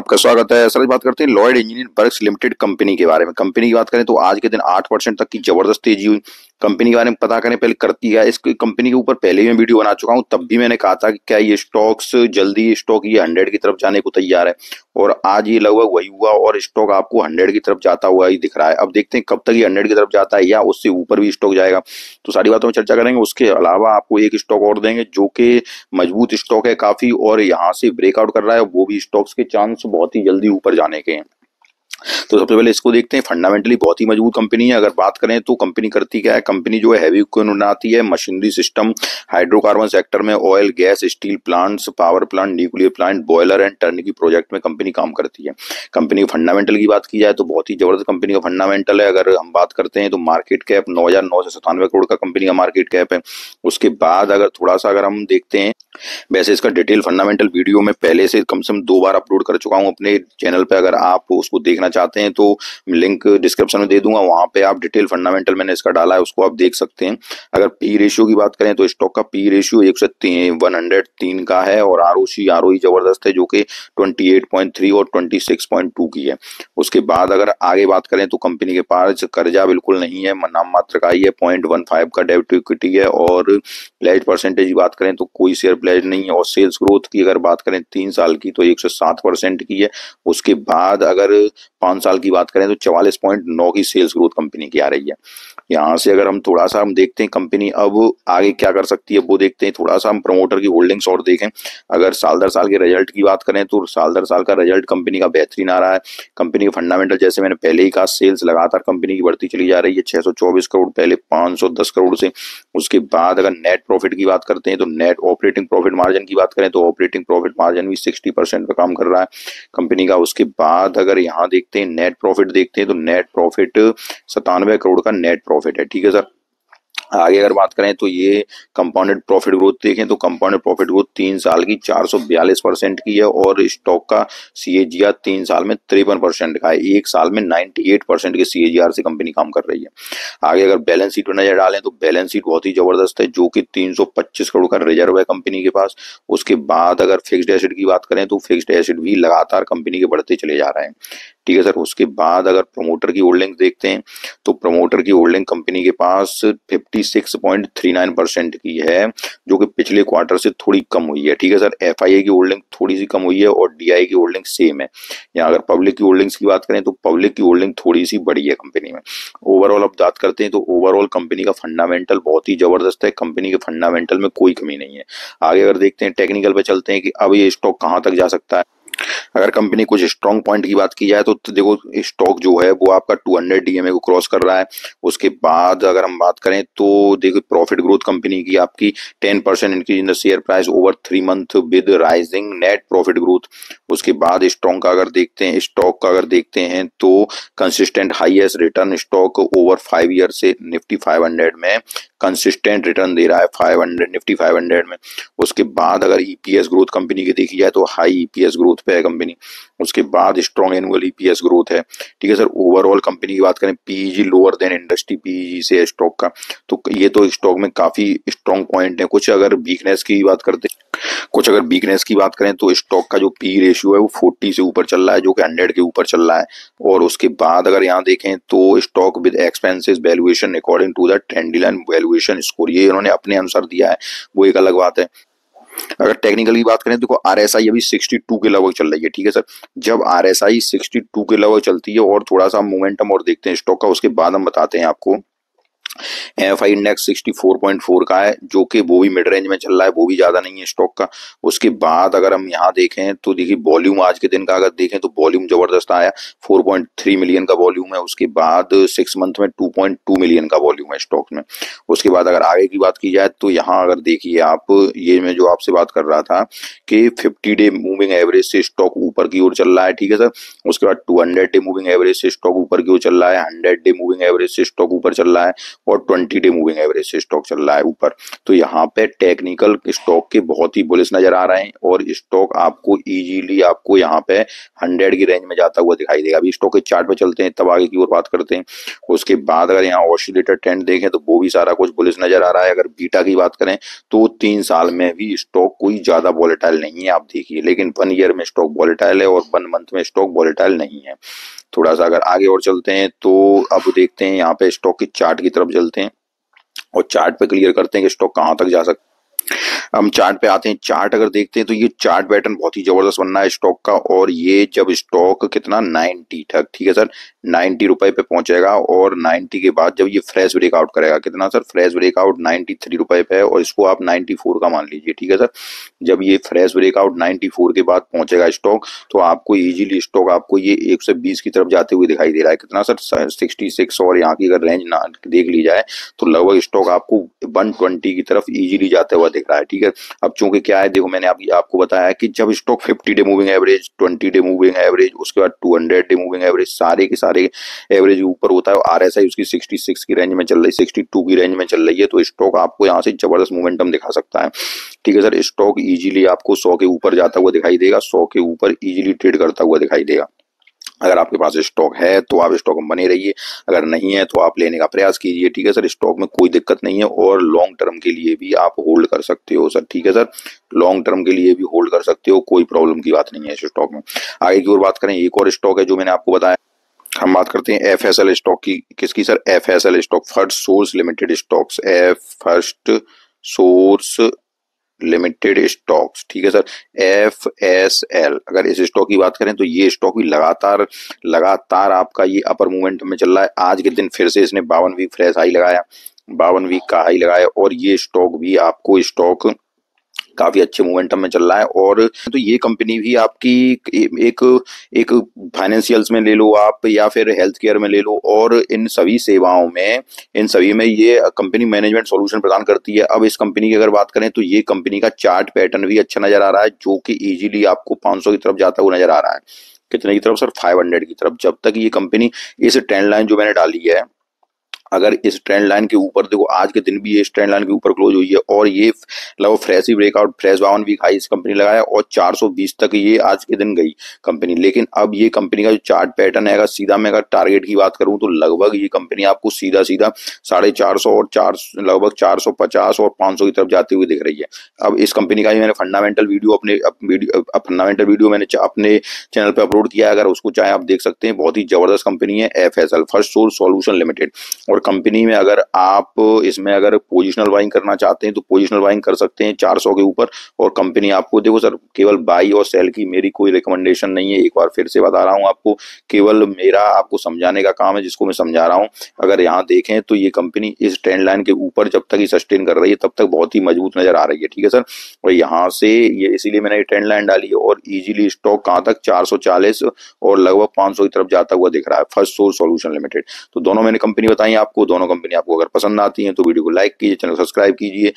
आपका स्वागत है। सर, आज बात करते हैं Lloyd engineering works limited company के बारे में। कंपनी की बात करें तो आज के दिन 8% तक की जबरदस्त तेजी हुई। कंपनी के बारे में पता करें, पहले करती है इसकी कंपनी के ऊपर पहले ही मैं वीडियो बना चुका हूं। तब भी मैंने कहा था कि क्या ये स्टॉक्स जल्दी स्टॉक ये 100 की तरफ जाने को तैयार है, और आज ये लगभग वही हुआ और स्टॉक आपको 100 की तरफ जाता हुआ ही दिख रहा है। अब देखते हैं कब तक ये 100 की तरफ जाता है या उससे ऊपर भी स्टॉक जाएगा, तो सारी बातों में चर्चा करेंगे। उसके अलावा आपको एक स्टॉक और देंगे जो कि मजबूत स्टॉक है काफी, और यहाँ से ब्रेकआउट कर रहा है। वो भी स्टॉक्स के चांस बहुत ही जल्दी ऊपर जाने के हैं। तो सबसे पहले इसको देखते हैं। फंडामेंटली बहुत ही मजबूत कंपनी है। अगर बात करें तो कंपनी करती क्या है, कंपनी जो है हैवी इक्विपमेंट बनाती है, मशीनरी सिस्टम, हाइड्रोकार्बन सेक्टर में oil gas steel plants, power plant, nuclear plant, boiler and turnkey project में कंपनी काम करती है। कंपनी के फंडामेंटल की बात की जाए तो बहुत ही जबरदस्त कंपनी का फंडामेंटल है। अगर हम बात करते हैं तो मार्केट कैप 9,997 करोड़ का कंपनी का मार्केट कैप है। उसके बाद अगर थोड़ा सा अगर हम देखते हैं, वैसे इसका डिटेल फंडामेंटल वीडियो में पहले से कम से कम 2 बार अपलोड कर चुका हूं अपने चैनल पे। अगर आप उसको देखना चाहते हैं तो लिंक डिस्क्रिप्शन में दे दूंगा, वहां पे आप डिटेल फंडामेंटल मैंने इसका डाला है, उसको आप देख सकते हैं। अगर पी रेशियो की बात करें तो स्टॉक का पी रेशियो 103 का है, और आरओई जबरदस्त है जो कि 28.3 और 26.2 की है। उसके बाद अगर आगे बात करें तो कंपनी के पास कर्जा बिल्कुल नहीं है, नाम मात्र का ही है। 0.15 का डेब्ट टू इक्विटी है, और प्लेज परसेंटेज की बात करें तो कोई शेयर प्लेज नहीं है। और सेल्स ग्रोथ की अगर बात करें 3 साल की तो 107% की है। उसके बाद अगर 5 साल की बात करें तो 44.9 की सेल्स ग्रोथ कंपनी की आ रही है। यहाँ से अगर हम थोड़ा सा हम देखते हैं कंपनी अब आगे क्या कर सकती है वो देखते हैं। थोड़ा सा हम प्रमोटर की होल्डिंग्स और देखें। अगर साल दर साल के रिजल्ट की बात करें तो साल दर साल का रिजल्ट कंपनी का बेहतरीन आ रहा है। कंपनी के फंडामेंटल जैसे मैंने पहले ही कहा, सेल्स लगातार कंपनी की बढ़ती चली जा रही है, 624 करोड़ पहले 510 करोड़ से। उसके बाद अगर नेट प्रॉफिट की बात करते हैं तो नेट ऑपरेटिंग प्रॉफिट मार्जिन की बात करें तो ऑपरेटिंग प्रॉफिट मार्जिन भी 60% पे काम कर रहा है कंपनी का। उसके बाद अगर यहाँ देखते हैं नेट प्रॉफिट देखते हैं तो नेट प्रॉफिट 97 करोड़ का नेट प्रॉफिट है। ठीक है सर। आगे अगर बात करें तो ये कंपाउंडेड प्रॉफिट ग्रोथ देखें तो कंपाउंडेड प्रॉफिट ग्रोथ 3 साल की 442% की है, और स्टॉक का सीएजीआर 3 साल में 53% का है। एक साल में 98% के सीएजीआर से कंपनी काम कर रही है। आगे अगर बैलेंस शीट में नजर डालें तो बैलेंस शीट बहुत ही जबरदस्त है, जो कि 325 करोड़ का रिजर्व है कंपनी के पास। उसके बाद अगर फिक्स्ड एसेट की बात करें तो फिक्स्ड एसेट भी लगातार कंपनी के बढ़ते चले जा रहे हैं। ठीक है सर। उसके बाद अगर प्रमोटर की होल्डिंग देखते हैं तो प्रमोटर की होल्डिंग कंपनी के पास 56.39% की है, जो कि पिछले क्वार्टर से थोड़ी कम हुई है। ठीक है सर। एफआईए की होल्डिंग थोड़ी सी कम हुई है, और डीआई की होल्डिंग सेम है। यहाँ अगर पब्लिक की होल्डिंग्स की बात करें तो पब्लिक की होल्डिंग थोड़ी सी बढ़ी है कंपनी में। ओवरऑल अब बात करते हैं तो ओवरऑल कंपनी का फंडामेंटल बहुत ही जबरदस्त है। कंपनी के फंडामेंटल में कोई कमी नहीं है। आगे अगर देखते हैं टेक्निकल पे चलते हैं कि अब ये स्टॉक कहाँ तक जा सकता है। अगर कंपनी कुछ स्ट्रॉन्ग पॉइंट की बात की जाए तो देखो स्टॉक जो है वो आपका 200 डीएमए को क्रॉस कर रहा है। उसके बाद अगर हम बात करें तो देखो प्रॉफिट ग्रोथ कंपनी की आपकी 10% increase in the share price over 3 month with rising net profit growth. उसके बाद स्टॉक का अगर देखते हैं तो consistent highest return stock over 5 year से निफ्टी 500 में कंसिस्टेंट रिटर्न दे रहा है 500 निफ्टी 500 में। उसके बाद अगर ईपीएस ग्रोथ कंपनी की देखी जाए तो हाई ईपीएस ग्रोथ पे है कंपनी। उसके बाद स्ट्रॉन्ग एनुअल ईपीएस ग्रोथ है। ठीक है सर। ओवरऑल कंपनी की बात करें PEG lower than industry PEG से स्टॉक का, तो ये तो स्टॉक में काफी स्ट्रॉन्ग पॉइंट है। कुछ अगर वीकनेस की बात करें तो स्टॉक का जो पी रेशियो है वो 40 से ऊपर चल रहा है, जो कि 100 के ऊपर चल रहा है। और उसके बाद अगर यहाँ देखें तो stock with expenses valuation according to the Trendlyne valuation score, ये इन्होंने अपने अनुसार दिया है, वो एक अलग बात है। अगर टेक्निकल की बात करें तो देखो आरएसआई अभी 62 के लगभग चल रही है। ठीक है सर। जब आरएसआई 62 के लगभग चलती है और थोड़ा सा मोमेंटम और देखते हैं स्टॉक का, उसके बाद हम बताते हैं आपको। एफआई इंडेक्स 64.4 का है, जो कि वो भी मिड रेंज में चल रहा है, वो भी ज्यादा नहीं है स्टॉक का। उसके बाद अगर हम यहाँ देखें तो देखिए वॉल्यूम आज के दिन का अगर देखें तो वॉल्यूम जबरदस्त आया, 4.3 मिलियन का वॉल्यूम है। उसके बाद 6 मंथ में 2.2 मिलियन का वॉल्यूम है स्टॉक में। उसके बाद अगर आगे की बात की जाए तो यहाँ अगर देखिए आप, ये मैं जो आपसे बात कर रहा था कि 50 डे मूविंग एवरेज से स्टॉक ऊपर की ओर चल रहा है। ठीक है सर। उसके बाद 200 डे मूविंग एवरेज से स्टॉक ऊपर की ओर चल रहा है, 100 डे मूविंग एवरेज से स्टॉक ऊपर चल रहा है। और 20 डे मूविंग एवरेज से स्टॉक चल रहा है ऊपर। तो यहाँ पे टेक्निकल स्टॉक के बहुत ही बुलिश नजर आ रहे हैं और स्टॉक आपको इजीली आपको यहाँ पे 100 की रेंज में जाता हुआ दिखाई देगा। अभी स्टॉक के चार्ट पे चलते हैं तब आगे की ओर बात करते हैं। उसके बाद अगर यहाँ ऑसिलेटर ट्रेंड देखें तो वो भी सारा कुछ बुलिश नजर आ रहा है। अगर बीटा की बात करें तो 3 साल में भी स्टॉक कोई ज्यादा वॉलेटाइल नहीं है, आप देखिए, लेकिन 1 ईयर में स्टॉक वॉलेटाइल है और 1 मंथ में स्टॉक वॉलेटाइल नहीं है। थोड़ा सा अगर आगे और चलते हैं तो अब देखते हैं यहाँ पे स्टॉक के चार्ट की तरफ चलते हैं और चार्ट पे क्लियर करते हैं कि स्टॉक कहाँ तक जा सकता है। हम चार्ट पे आते हैं। चार्ट अगर देखते हैं तो ये चार्ट पैटर्न बहुत ही जबरदस्त बनना है स्टॉक का। और ये जब स्टॉक कितना 90 तक, ठीक है सर, 90 रुपए पे पहुंचेगा और 90 के बाद जब ये फ्रेश ब्रेकआउट करेगा, कितना सर, फ्रेश ब्रेकआउट 93 रुपए पे है और इसको आप 94 का मान लीजिए, ठीक है सर। जब ये फ्रेश ब्रेकआउट 94 के बाद पहुंचेगा स्टॉक तो आपको इजीली स्टॉक आपको ये 120 की तरफ जाते हुए दिखाई दे रहा है, कितना सर, 66। और यहाँ की अगर रेंज ना देख ली जाए तो लगभग स्टॉक आपको 120 की तरफ इजीली जाते हुआ दिख रहा है, ठीक है। अब चूंकि क्या है, देखो मैंने आपको बताया कि जब stock 50 day moving average, 20 day moving average, उसके बाद 200 डे मूविंग एवरेज, सारे के सारे एवरेज ऊपर होता है और आरएसआई उसकी 66 की रेंज में चल रही है, 62 की रेंज में चल रही है, तो स्टॉक आपको यहाँ से जबरदस्त मोमेंटम दिखा सकता है, ठीक है सर। स्टॉक इजीली आपको 100 के ऊपर जाता हुआ दिखाई देगा, 100 के ऊपर इजीली ट्रेड करता हुआ दिखाई देगा। अगर आपके पास स्टॉक है तो आप स्टॉक में बने रहिए, अगर नहीं है तो आप लेने का प्रयास कीजिए, ठीक है सर। स्टॉक में कोई दिक्कत नहीं है और लॉन्ग टर्म के लिए भी आप होल्ड कर सकते हो सर, ठीक है सर। लॉन्ग टर्म के लिए भी होल्ड कर सकते हो, कोई प्रॉब्लम की बात नहीं है इस स्टॉक में। आगे की ओर बात करें, एक और स्टॉक है जो मैंने आपको बताया, हम बात करते हैं एफएसएल स्टॉक की। किसकी sir, FSL stock, first source limited stocks, first source limited stocks, ठीक है सर, एफएसएल। अगर इस स्टॉक की बात करें तो ये स्टॉक भी लगातार लगातार आपका ये अपर मूवमेंट में चल रहा है। आज के दिन फिर से इसने 52 वीक फ्रेश हाई लगाया, 52 वीक का हाई लगाया और ये स्टॉक भी आपको स्टॉक काफी अच्छे मोमेंटम में चल रहा है। और तो ये कंपनी भी आपकी एक एक फाइनेंशियल्स में ले लो आप या फिर हेल्थ केयर में ले लो, और इन सभी सेवाओं में, इन सभी में ये कंपनी मैनेजमेंट सॉल्यूशन प्रदान करती है। अब इस कंपनी की अगर बात करें तो ये कंपनी का चार्ट पैटर्न भी अच्छा नजर आ रहा है, जो कि इजीली आपको 500 की तरफ जाता हुआ नजर आ रहा है। कितने की तरफ सर, 500 की तरफ। जब तक ये कंपनी इस ट्रेंड लाइन जो मैंने डाली है, अगर इस ट्रेंड लाइन के ऊपर, देखो आज के दिन भी ये इस ट्रेंड लाइन के ऊपर क्लोज हुई है और ये लगभग फ्रेश ही ब्रेकआउट, फ्रेश 52 वीक हाई इस कंपनी लगाया और 420 तक ये आज के दिन गई कंपनी। लेकिन अब ये कंपनी का जो चार्ट पैटर्न है, अगर सीधा मैं अगर टारगेट की बात करूं तो लगभग ये कंपनी आपको सीधा सीधा 450 और लगभग 450 और 500 की तरफ जाती हुई दिख रही है। अब इस कंपनी का ही मैंने फंडामेंटल वीडियो फंडामेंटल वीडियो मैंने अपने चैनल पर अपलोड किया है, अगर उसको चाहे आप देख सकते हैं। बहुत ही जबरदस्त कंपनी है FSL, first source solution limited. और कंपनी में अगर आप इसमें अगर पोजिशनल बाइंग करना चाहते हैं तो पोजिशनल बाइंग कर सकते हैं 400 के ऊपर। और कंपनी आपको, देखो सर, केवल बाई और सेल की मेरी कोई रिकमेंडेशन नहीं है, एक बार फिर से बता रहा हूं आपको, केवल मेरा आपको समझाने का काम है जिसको मैं समझा रहा हूं। अगर यहाँ देखें तो ये कंपनी इस ट्रेंड लाइन के ऊपर जब तक ये सस्टेन कर रही है तब तक बहुत ही मजबूत नजर आ रही है, ठीक है सर। और यहाँ से ये इसीलिए मैंने ये ट्रेंड लाइन डाली है और इजीली स्टॉक कहाँ तक 440 और लगभग 500 की तरफ जाता हुआ दिख रहा है, फर्स्ट सोर्स सॉल्यूशन लिमिटेड। तो दोनों मैंने कंपनी बताई आपको, दोनों कंपनी आपको अगर पसंद आती है तो वीडियो को लाइक कीजिए, चैनल सब्सक्राइब कीजिए।